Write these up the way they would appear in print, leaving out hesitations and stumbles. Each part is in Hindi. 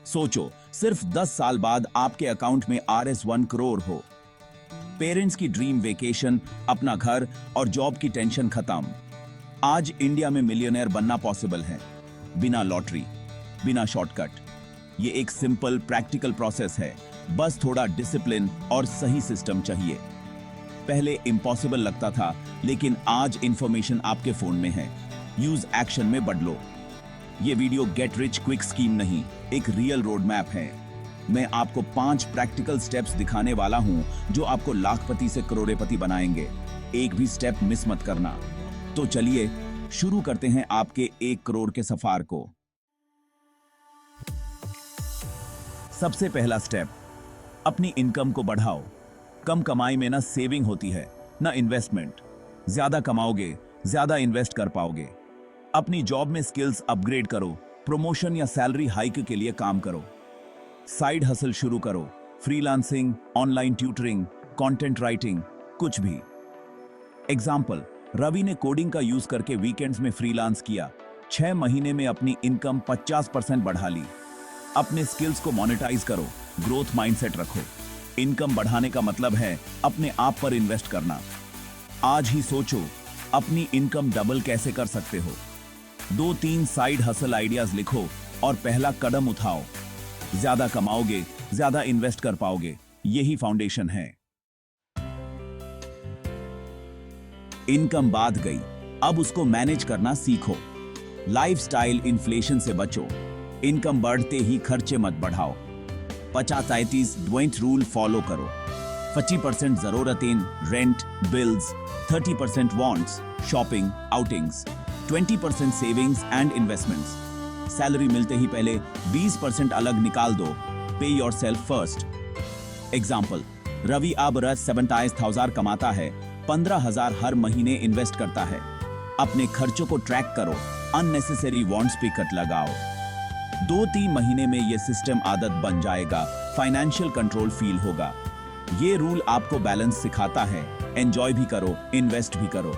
सोचो, सिर्फ 10 साल बाद आपके अकाउंट में RS 1 करोड़ हो। पेरेंट्स की ड्रीम वेकेशन, अपना घर और जॉब की टेंशन खत्म। आज इंडिया में मिलियनेयर बनना पॉसिबल है, बिना लॉटरी, बिना शॉर्टकट। ये एक सिंपल प्रैक्टिकल प्रोसेस है, बस थोड़ा डिसिप्लिन और सही सिस्टम चाहिए। पहले इम्पॉसिबल लगता था, लेकिन आज इंफॉर्मेशन आपके फोन में है। यूज एक्शन में बदलो। ये video get rich quick scheme नहीं, एक रियल रोड मैप है। मैं आपको 5 प्रैक्टिकल स्टेप्स दिखाने वाला हूं जो आपको लाखपति से करोड़पति बनाएंगे। एक भी स्टेप मिस मत करना। तो चलिए शुरू करते हैं आपके 1 करोड़ के सफर को। सबसे पहला स्टेप, अपनी इनकम को बढ़ाओ। कम कमाई में ना सेविंग होती है, ना इन्वेस्टमेंट। ज्यादा कमाओगे, ज्यादा इन्वेस्ट कर पाओगे। अपनी जॉब में स्किल्स अपग्रेड करो, प्रमोशन या सैलरी हाइक के लिए काम करो। साइड हसल शुरू करो, freelancing, online tutoring, content writing, कुछ भी। एग्जाम्पल, रवि ने कोडिंग का यूज करके वीकेंड्स में फ्रीलांस किया। 6 महीने में अपनी इनकम 50% बढ़ा ली। अपने स्किल्स को मोनेटाइज करो, ग्रोथ माइंडसेट रखो। इनकम बढ़ाने का मतलब है अपने आप पर इन्वेस्ट करना। आज ही सोचो, अपनी इनकम डबल कैसे कर सकते हो। 2-3 साइड हसल आइडियाज लिखो और पहला कदम उठाओ। ज्यादा कमाओगे, ज्यादा इन्वेस्ट कर पाओगे। यही फाउंडेशन है। इनकम बात गई, अब उसको मैनेज करना सीखो। लाइफस्टाइल इन्फ्लेशन से बचो। इनकम बढ़ते ही खर्चे मत बढ़ाओ। 50-30-20 रूल फॉलो करो। 50% जरूरतें, rent, bills, 30% wants, shopping, outings, 20% savings and investments. Salary मिलते ही पहले 20% अलग निकाल दो। पे योरसेल्फ फर्स्ट। एग्जाम्पल, रवि अब 27,000 कमाता है, 15,000 हर महीने इन्वेस्ट करता है। अपने खर्चों को ट्रैक करो, अननेसेसरी वांट्स पे कट लगाओ। 2-3 महीने में ये सिस्टम आदत बन जाएगा, फाइनेंशियल कंट्रोल फील होगा। ये रूल आपको बैलेंस सिखाता है। एंजॉय भी करो, इन्वेस्ट भी करो।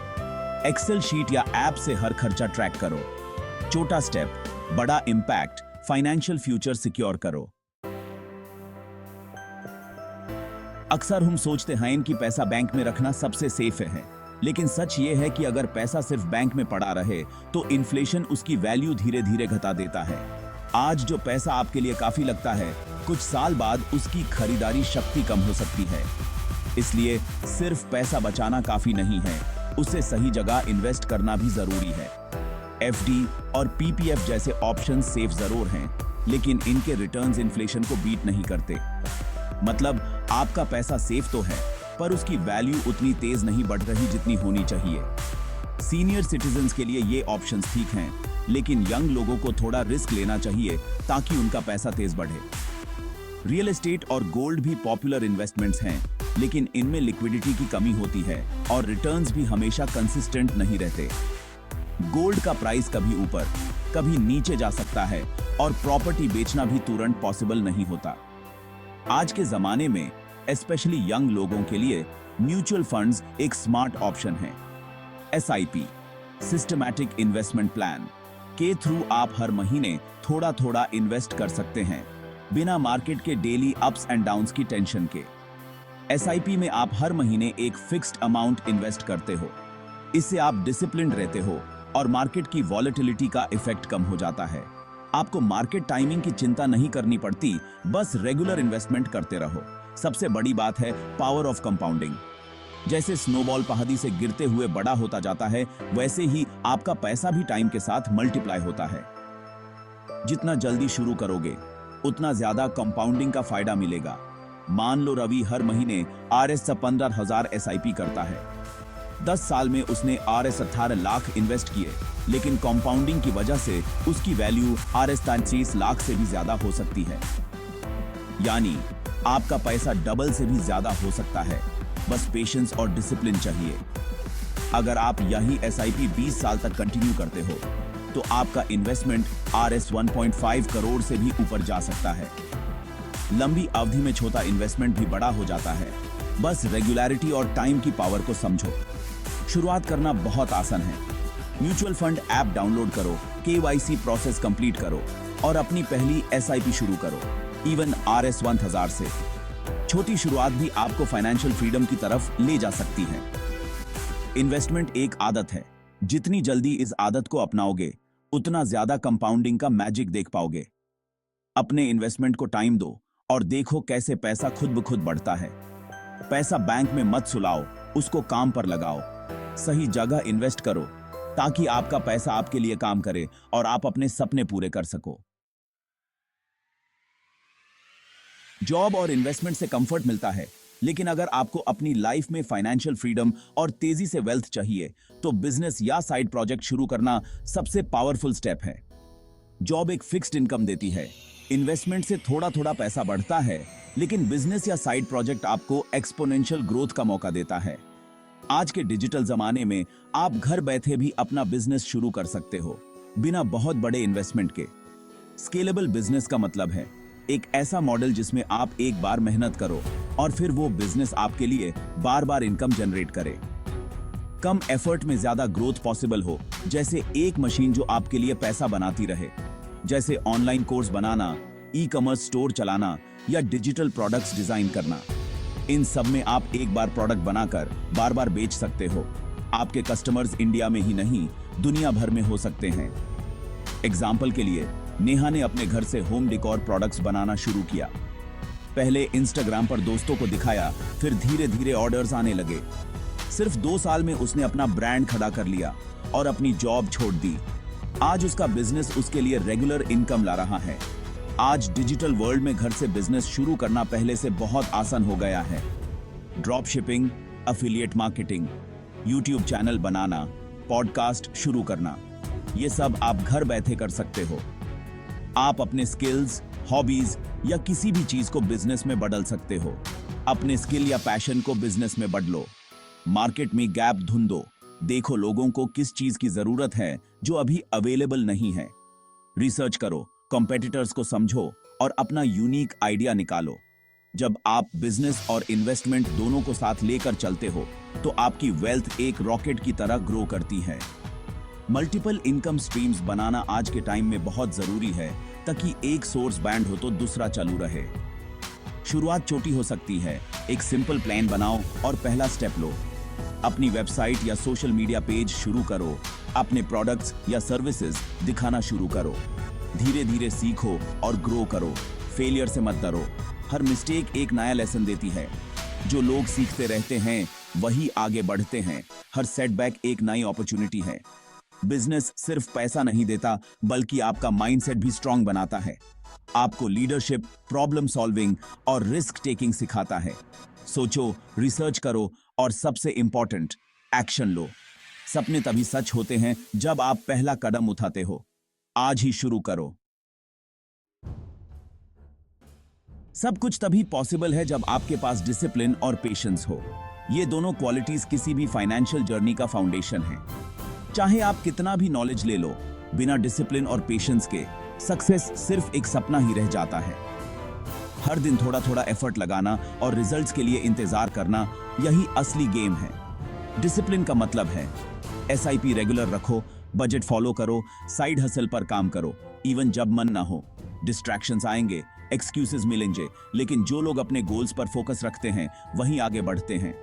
एक्सेल शीट या ऐप से हर खर्चा ट्रैक करो। छोटा स्टेप, बड़ा इंपैक्ट। फाइनेंशियल फ्यूचर सिक्योर करो। अक्सर हम सोचते हैं कि पैसा बैंक में रखना सबसे सेफ है, लेकिन सच ये है कि अगर पैसा सिर्फ बैंक में पड़ा रहे तो इन्फ्लेशन उसकी वैल्यू धीरे धीरे घटा देता है। आज जो पैसा आपके लिए काफी लगता है, कुछ साल बाद उसकी खरीदारी शक्ति कम हो सकती है। इसलिए सिर्फ पैसा बचाना काफी नहीं है, उसे सही जगह इन्वेस्ट करना भी जरूरी है। FD और PPF जैसे ऑप्शन सेफ जरूर हैं, लेकिन इनके रिटर्न्स इन्फ्लेशन को बीट नहीं करते। मतलब आपका पैसा सेफ तो है, पर उसकी वैल्यू उतनी तेज नहीं बढ़ रही जितनी होनी चाहिए। सीनियर सिटीजन्स के लिए ये ऑप्शंस ठीक हैं, लेकिन यंग लोगों को थोड़ा रिस्क लेना चाहिए ताकि उनका पैसा तेज बढ़े। रियल एस्टेट और गोल्ड भी पॉपुलर इन्वेस्टमेंट्स हैं, लेकिन इनमें लिक्विडिटी की कमी होती है और रिटर्न्स भी हमेशा कंसिस्टेंट नहीं रहते। गोल्ड का प्राइस कभी ऊपर, कभी नीचे जा सकता है और प्रॉपर्टी बेचना भी तुरंत पॉसिबल नहीं होता। आज के जमाने में स्पेशली यंग लोगों के लिए म्यूचुअल फंड्स एक स्मार्ट ऑप्शन है। SIP, सिस्टमैटिक इन्वेस्टमेंट प्लान के थ्रू आप हर महीने थोड़ा थोड़ा इन्वेस्ट कर सकते हैं, बिना मार्केट के डेली अप्स एंड डाउन्स की टेंशन के। SIP में आप हर महीने एक फिक्स्ड अमाउंट इन्वेस्ट करते हो। इससे आप डिसिप्लिन रहते हो और मार्केट की वॉलेटिलिटी का इफेक्ट कम हो जाता है। आपको मार्केट टाइमिंग की चिंता नहीं करनी पड़ती, बस रेगुलर इन्वेस्टमेंट करते रहो। सबसे बड़ी बात है पावर ऑफ कंपाउंडिंग। जैसे स्नोबॉल पहाड़ी से गिरते हुए बड़ा होता जाता है, वैसे ही आपका पैसा भी टाइम के साथ मल्टीप्लाई होता है। जितना जल्दी शुरू करोगे, उतना ज्यादा कंपाउंडिंग का फायदा मिलेगा। मान लो रवि हर महीने RS 15,000 SIP करता है। 10 साल में उसने RS 18 लाख इन्वेस्ट किए, लेकिन कंपाउंडिंग की वजह से उसकी वैल्यू RS 33 लाख से भी ज्यादा हो सकती है। यानी आपका पैसा डबल से भी ज्यादा हो सकता है, बस पेशेंस और डिसिप्लिन चाहिए। अगर आप यही SIP 20 साल तक कंटिन्यू करते हो, तो आपका इन्वेस्टमेंट RS 1.5 करोड़ से भी ऊपर जा सकता है। लंबी अवधि में छोटा इन्वेस्टमेंट भी बड़ा हो जाता है। बस रेगुलरिटी और टाइम की पावर को समझो। शुरुआत करना बहुत आसान है। म्यूचुअल फंड ऐप डाउनलोड करो, KYC प्रोसेस कंप्लीट करो, और अपनी पहली एसआईपी शुरू करो, इवन RS 1000 से। छोटी शुरुआत भी आपको फाइनेंशियल फ्रीडम की तरफ ले जा सकती है। इन्वेस्टमेंट एक आदत है, जितनी जल्दी इस आदत को अपनाओगे उतना ज्यादा कंपाउंडिंग का मैजिक देख पाओगे। अपने इन्वेस्टमेंट को टाइम दो और देखो कैसे पैसा खुद ब खुद बढ़ता है। पैसा बैंक में मत सुलाओ, उसको काम पर लगाओ। सही जगह इन्वेस्ट करो ताकि आपका पैसा आपके लिए काम करे और आप अपने सपने पूरे कर सको। जॉब और इन्वेस्टमेंट से कंफर्ट मिलता है, लेकिन अगर आपको अपनी लाइफ में फाइनेंशियल फ्रीडम और तेजी से वेल्थ चाहिए तो बिजनेस या साइड प्रोजेक्ट शुरू करना सबसे पावरफुल स्टेप है। जॉब एक फिक्स्ड इनकम देती है, इन्वेस्टमेंट से थोड़ा थोड़ा पैसा बढ़ता है, लेकिन बिजनेस या साइड प्रोजेक्ट आपको एक्सपोनेंशियल ग्रोथ का मौका देता है। आज के डिजिटल जमाने में आप घर बैठे भी अपना बिजनेस शुरू कर सकते हो, बिना बहुत बड़े इन्वेस्टमेंट के। स्केलेबल बिजनेस का मतलब है एक ऐसा मॉडल जिसमें आप एक बार मेहनत करो और फिर वो बिजनेस आपके लिए बार बार इनकम जनरेट करे। कम एफर्ट में ज्यादा ग्रोथ पॉसिबल हो, जैसे एक मशीन जो आपके लिए पैसा बनाती रहे, जैसे ऑनलाइन कोर्स बनाना, ई-कॉमर्स स्टोर चलाना या डिजिटल प्रोडक्ट्स डिजाइन करना। इन सब में आप एक बार प्रोडक्ट बनाकर बार बार बेच सकते हो। आपके कस्टमर्स इंडिया में ही नहीं, दुनिया भर में हो सकते हैं। एग्जाम्पल के लिए, नेहा ने अपने घर से होम डेकोर प्रोडक्ट्स बनाना शुरू किया। पहले इंस्टाग्राम पर दोस्तों को दिखाया, फिर धीरे धीरे ऑर्डर्स आने लगे। सिर्फ 2 साल में उसने अपना ब्रांड खड़ा कर लिया और अपनी जॉब छोड़ दी। आज उसका बिजनेस उसके लिए रेगुलर इनकम ला रहा है। आज डिजिटल वर्ल्ड में घर से बिजनेस शुरू करना पहले से बहुत आसान हो गया है। Drop shipping, affiliate marketing, YouTube channel बनाना, पॉडकास्ट शुरू करना, ये सब आप घर बैठे कर सकते हो। आप अपने स्किल्स, हॉबीज या किसी भी चीज को बिजनेस में बदल सकते हो। अपने स्किल या पैशन को बिजनेस में बदलो। मार्केट में गैप ढूंढो, देखो लोगों को किस चीज की जरूरत है जो अभी अवेलेबल नहीं है। रिसर्च करो, कॉम्पिटिटर्स को समझो और अपना यूनिक आइडिया निकालो। जब आप बिजनेस और इन्वेस्टमेंट दोनों को साथ लेकर चलते हो तो आपकी वेल्थ एक रॉकेट की तरह ग्रो करती है। मल्टीपल इनकम स्ट्रीम्स बनाना आज के टाइम में बहुत जरूरी है, ताकि एक सोर्स बैंड हो तो दूसरा चालू रहे। शुरुआत छोटी हो सकती है, एक सिंपल प्लान बनाओ और पहला स्टेप लो। अपनी वेबसाइट या सोशल मीडिया पेज शुरू करो, अपने प्रोडक्ट्स या सर्विसेज दिखाना शुरू करो। धीरे धीरे सीखो और ग्रो करो, फेलियर से मत डरो। हर मिस्टेक एक नया लेसन देती है। जो लोग सीखते रहते हैं वही आगे बढ़ते हैं। हर सेटबैक एक नई अपॉर्चुनिटी है। बिजनेस सिर्फ पैसा नहीं देता, बल्कि आपका माइंडसेट भी स्ट्रांग बनाता है। आपको लीडरशिप, प्रॉब्लम सॉल्विंग और रिस्क टेकिंग सिखाता है। सोचो, रिसर्च करो और सबसे इंपॉर्टेंट, एक्शन लो। सपने तभी सच होते हैं जब आप पहला कदम उठाते हो। आज ही शुरू करो। सब कुछ तभी पॉसिबल है जब आपके पास डिसिप्लिन और पेशेंस हो। ये दोनों क्वालिटीज किसी भी फाइनेंशियल जर्नी का फाउंडेशन है। चाहे आप कितना भी नॉलेज ले लो, बिना डिसिप्लिन और पेशेंस के सक्सेस सिर्फ एक सपना ही रह जाता है। हर दिन थोड़ा थोड़ा एफर्ट लगाना और रिजल्ट्स के लिए इंतजार करना, यही असली गेम है। डिसिप्लिन का मतलब है एसआईपी रेगुलर रखो, बजट फॉलो करो, साइड हसल पर काम करो, इवन जब मन ना हो। डिस्ट्रैक्शंस आएंगे, एक्सक्यूजेस मिलेंगे, लेकिन जो लोग अपने गोल्स पर फोकस रखते हैं वहीं आगे बढ़ते हैं।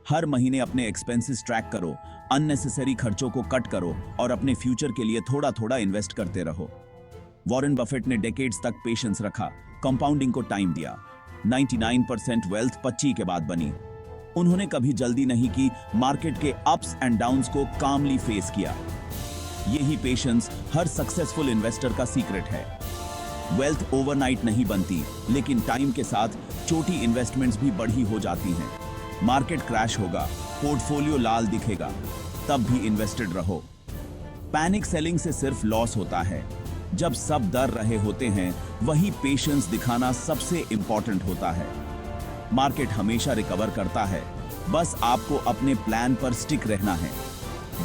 हर महीने अपने एक्सपेंसेस ट्रैक करो, अननेसेसरी खर्चों को कट करो और अपने फ्यूचर के लिए थोड़ा थोड़ा इन्वेस्ट करते रहो। वॉरेन बफेट ने डेकेड्स तक पेशेंस रखा, कंपाउंडिंग को टाइम दिया। 99% वेल्थ 25 के बाद बनी। उन्होंने कभी जल्दी नहीं की, मार्केट के अप्स एंड डाउन्स को कामली फेस किया। यही पेशेंस हर सक्सेसफुल इन्वेस्टर का सीक्रेट है। वेल्थ ओवरनाइट नहीं बनती, लेकिन टाइम के साथ छोटी इन्वेस्टमेंट्स भी बड़ी हो जाती हैं। मार्केट क्रैश होगा, पोर्टफोलियो लाल दिखेगा, तब भी इन्वेस्टेड रहो। पैनिक सेलिंग से सिर्फ लॉस होता है। जब सब डर रहे होते हैं, वही पेशेंस दिखाना सबसे इंपॉर्टेंट होता है। मार्केट हमेशा रिकवर करता है, बस आपको अपने प्लान पर स्टिक रहना है।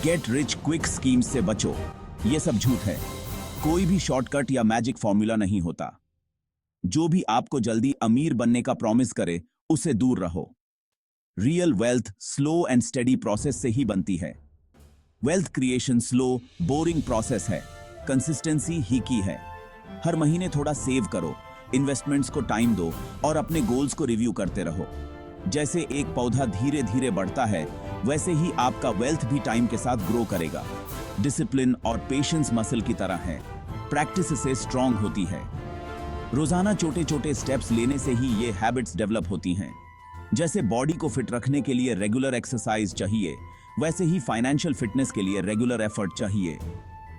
गेट रिच क्विक स्कीम्स से बचो, ये सब झूठ है। कोई भी शॉर्टकट या मैजिक फॉर्मूला नहीं होता। जो भी आपको जल्दी अमीर बनने का प्रॉमिस करे, उससे दूर रहो। Real wealth slow and steady process से ही बनती है। Wealth creation slow, boring process है, कंसिस्टेंसी ही की है। हर महीने थोड़ा सेव करो, इन्वेस्टमेंट्स को टाइम दो और अपने गोल्स को रिव्यू करते रहो। जैसे एक पौधा धीरे धीरे बढ़ता है, वैसे ही आपका वेल्थ भी टाइम के साथ ग्रो करेगा। डिसिप्लिन और पेशेंस मसल की तरह है, प्रैक्टिस से स्ट्रांग होती है। रोजाना छोटे छोटे स्टेप्स लेने से ही ये हैबिट्स डेवलप होती हैं। जैसे बॉडी को फिट रखने के लिए रेगुलर एक्सरसाइज चाहिए, वैसे ही फाइनेंशियल फिटनेस के लिए रेगुलर एफर्ट चाहिए।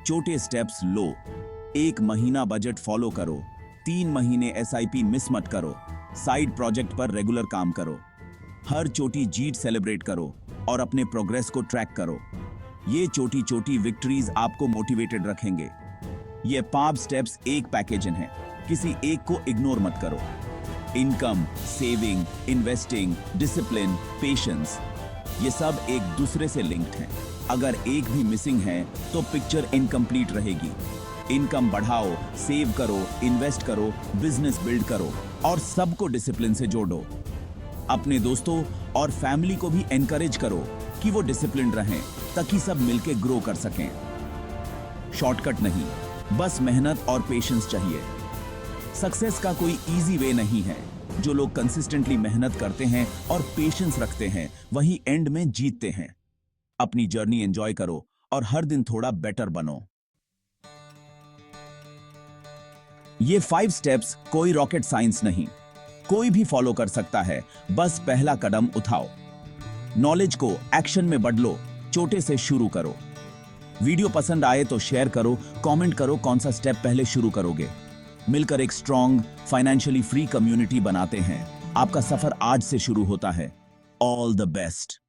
छोटे स्टेप्स लो, 1 महीना बजट फॉलो करो, 3 महीने SIP मिस मत करो, साइड प्रोजेक्ट पर रेगुलर काम करो, हर छोटी जीत सेलिब्रेट करो और अपने प्रोग्रेस को ट्रैक करो। ये छोटी छोटी विक्ट्रीज आपको मोटिवेटेड रखेंगे। ये 5 स्टेप्स एक पैकेज हैं, किसी एक को इग्नोर मत करो। Income, saving, investing, discipline, patience, ये सब एक दूसरे से लिंक्ड हैं। अगर एक भी मिसिंग है तो पिक्चर इनकम्प्लीट रहेगी। इनकम बढ़ाओ, सेव करो, इन्वेस्ट करो, बिजनेस बिल्ड करो और सबको डिसिप्लिन से जोड़ो। अपने दोस्तों और फैमिली को भी एनकरेज करो कि वो डिसिप्लिन रहें, ताकि सब मिलके ग्रो कर सकें। शॉर्टकट नहीं, बस मेहनत और पेशेंस चाहिए। सक्सेस का कोई इजी वे नहीं है। जो लोग कंसिस्टेंटली मेहनत करते हैं और पेशेंस रखते हैं, वही एंड में जीतते हैं। अपनी जर्नी एंजॉय करो और हर दिन थोड़ा बेटर बनो। ये 5 स्टेप्स कोई रॉकेट साइंस नहीं, कोई भी फॉलो कर सकता है। बस पहला कदम उठाओ, नॉलेज को एक्शन में बदलो, छोटे से शुरू करो। वीडियो पसंद आए तो शेयर करो, कमेंट करो कौन सा स्टेप पहले शुरू करोगे। मिलकर एक स्ट्रॉन्ग, फाइनेंशियली फ्री कम्युनिटी बनाते हैं। आपका सफर आज से शुरू होता है। All the best.